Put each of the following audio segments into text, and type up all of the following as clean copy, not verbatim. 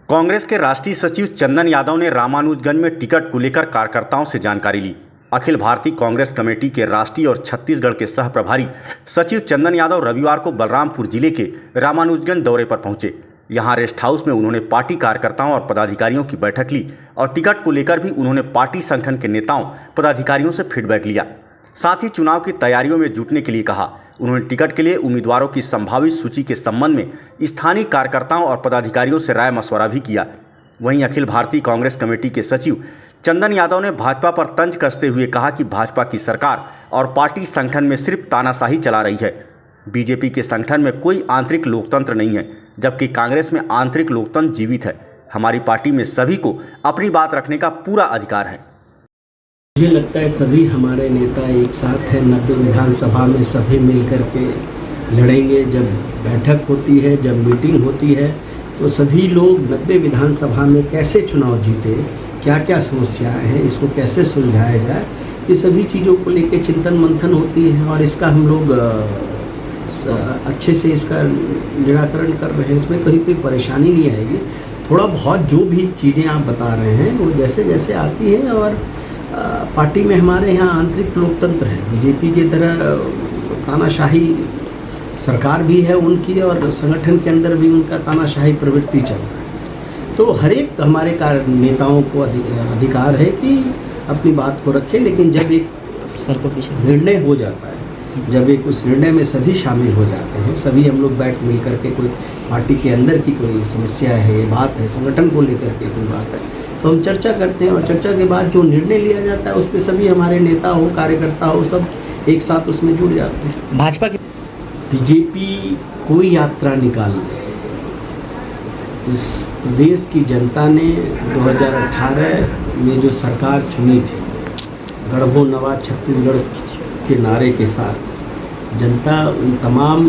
कांग्रेस के राष्ट्रीय सचिव चंदन यादव ने रामानुजगंज में टिकट को लेकर कार्यकर्ताओं से जानकारी ली। अखिल भारतीय कांग्रेस कमेटी के राष्ट्रीय और छत्तीसगढ़ के सह प्रभारी सचिव चंदन यादव रविवार को बलरामपुर जिले के रामानुजगंज दौरे पर पहुंचे। यहां रेस्ट हाउस में उन्होंने पार्टी कार्यकर्ताओं और पदाधिकारियों की बैठक ली और टिकट को लेकर भी उन्होंने पार्टी संगठन के नेताओं पदाधिकारियों से फीडबैक लिया। साथ ही चुनाव की तैयारियों में जुटने के लिए कहा। उन्होंने टिकट के लिए उम्मीदवारों की संभावित सूची के संबंध में स्थानीय कार्यकर्ताओं और पदाधिकारियों से राय मशवरा भी किया। वहीं अखिल भारतीय कांग्रेस कमेटी के सचिव चंदन यादव ने भाजपा पर तंज कसते हुए कहा कि भाजपा की सरकार और पार्टी संगठन में सिर्फ तानाशाही चला रही है। बीजेपी के संगठन में कोई आंतरिक लोकतंत्र नहीं है, जबकि कांग्रेस में आंतरिक लोकतंत्र जीवित है। हमारी पार्टी में सभी को अपनी बात रखने का पूरा अधिकार है। मुझे लगता है सभी हमारे नेता एक साथ हैं। 90 विधानसभा में सभी मिलकर के लड़ेंगे। जब बैठक होती है, जब मीटिंग होती है, तो सभी लोग 90 विधानसभा में कैसे चुनाव जीते, क्या क्या समस्याएं हैं, इसको कैसे सुलझाया जाए, ये सभी चीज़ों को लेकर चिंतन मंथन होती है और इसका हम लोग अच्छे से इसका निराकरण कर रहे हैं। इसमें कहीं कोई परेशानी नहीं आएगी। थोड़ा बहुत जो भी चीज़ें आप बता रहे हैं वो जैसे जैसे आती है, और पार्टी में हमारे यहाँ आंतरिक लोकतंत्र है। बीजेपी की तरह तानाशाही सरकार भी है उनकी, और संगठन के अंदर भी उनका तानाशाही प्रवृत्ति चलता है। तो हर एक हमारे नेताओं को अधिकार है कि अपनी बात को रखें, लेकिन जब एक निर्णय हो जाता है, जब एक उस निर्णय में सभी शामिल हो जाते हैं, सभी हम लोग बैठ मिल करके कोई पार्टी के अंदर की कोई समस्या है, ये बात है, संगठन को लेकर के कोई बात है, तो हम चर्चा करते हैं और चर्चा के बाद जो निर्णय लिया जाता है उस पर सभी हमारे नेता हो, कार्यकर्ता हो, सब एक साथ उसमें जुड़ जाते हैं। भाजपा की बीजेपी कोई यात्रा निकाल ले, इस प्रदेश की जनता ने 2018 में जो सरकार चुनी थी, गढ़बो नवा छत्तीसगढ़ के नारे के साथ, जनता उन तमाम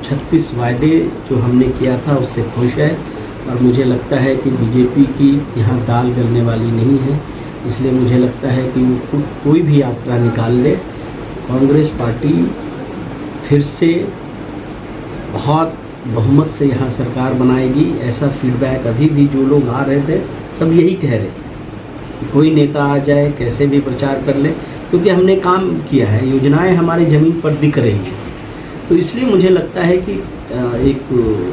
36 वायदे जो हमने किया था उससे खुश है। और मुझे लगता है कि बीजेपी की यहाँ दाल गलने वाली नहीं है। इसलिए मुझे लगता है कि कोई भी यात्रा निकाल ले, कांग्रेस पार्टी फिर से बहुत बहुमत से यहाँ सरकार बनाएगी। ऐसा फीडबैक अभी भी जो लोग आ रहे थे सब यही कह रहे थे। कोई नेता आ जाए, कैसे भी प्रचार कर ले, क्योंकि हमने काम किया है, योजनाएं हमारी ज़मीन पर दिख रही हैं। तो इसलिए मुझे लगता है कि एक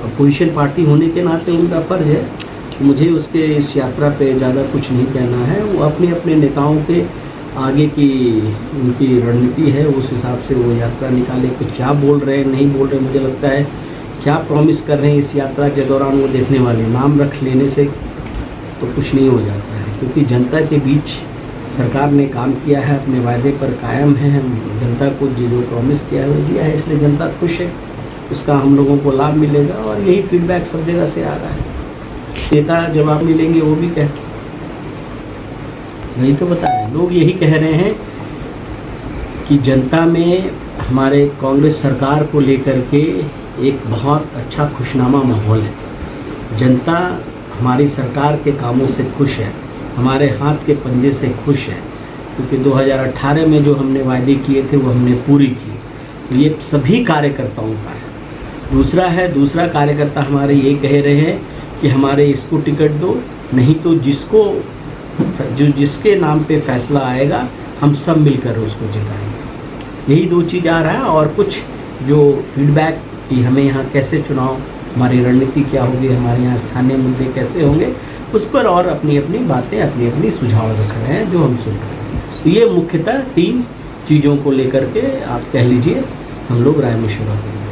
अपोजिशन पार्टी होने के नाते उनका फ़र्ज़ है कि मुझे उसके इस यात्रा पे ज़्यादा कुछ नहीं कहना है। वो अपने अपने नेताओं के आगे की उनकी रणनीति है, उस हिसाब से वो यात्रा निकाले। कुछ क्या बोल रहे हैं, नहीं बोल रहे, मुझे लगता है क्या प्रॉमिस कर रहे हैं इस यात्रा के दौरान वो देखने वाले। नाम रख लेने से तो कुछ नहीं हो जाता है, क्योंकि जनता के बीच सरकार ने काम किया है, अपने वायदे पर कायम है। जनता को जो प्रॉमिस किया है वो दिया है, इसलिए जनता खुश है, उसका हम लोगों को लाभ मिलेगा। और यही फीडबैक सब जगह से आ रहा है। नेता जब आप मिलेंगे वो भी कहते, वही तो बताएं, लोग यही कह रहे हैं कि जनता में हमारे कांग्रेस सरकार को लेकर के एक बहुत अच्छा खुशनुमा माहौल है। जनता हमारी सरकार के कामों से खुश है, हमारे हाथ के पंजे से खुश है, क्योंकि 2018 में जो हमने वायदे किए थे वो हमने पूरी की। तो ये सभी कार्यकर्ताओं का है। दूसरा कार्यकर्ता हमारे ये कह रहे हैं कि हमारे इसको टिकट दो, नहीं तो जिसके नाम पे फैसला आएगा हम सब मिलकर उसको जिताएंगे। यही दो चीज़ आ रहा है। और कुछ जो फीडबैक कि हमें यहाँ कैसे चुनाव, हमारी रणनीति क्या होगी, हमारे यहाँ स्थानीय मुद्दे कैसे होंगे, उस पर और अपनी अपनी बातें, अपनी अपनी सुझाव रख रहे हैं जो हम सुन रहे हैं। तो ये मुख्यतः 3 चीज़ों को लेकर के आप कह लीजिए हम लोग राय मशवरा करेंगे।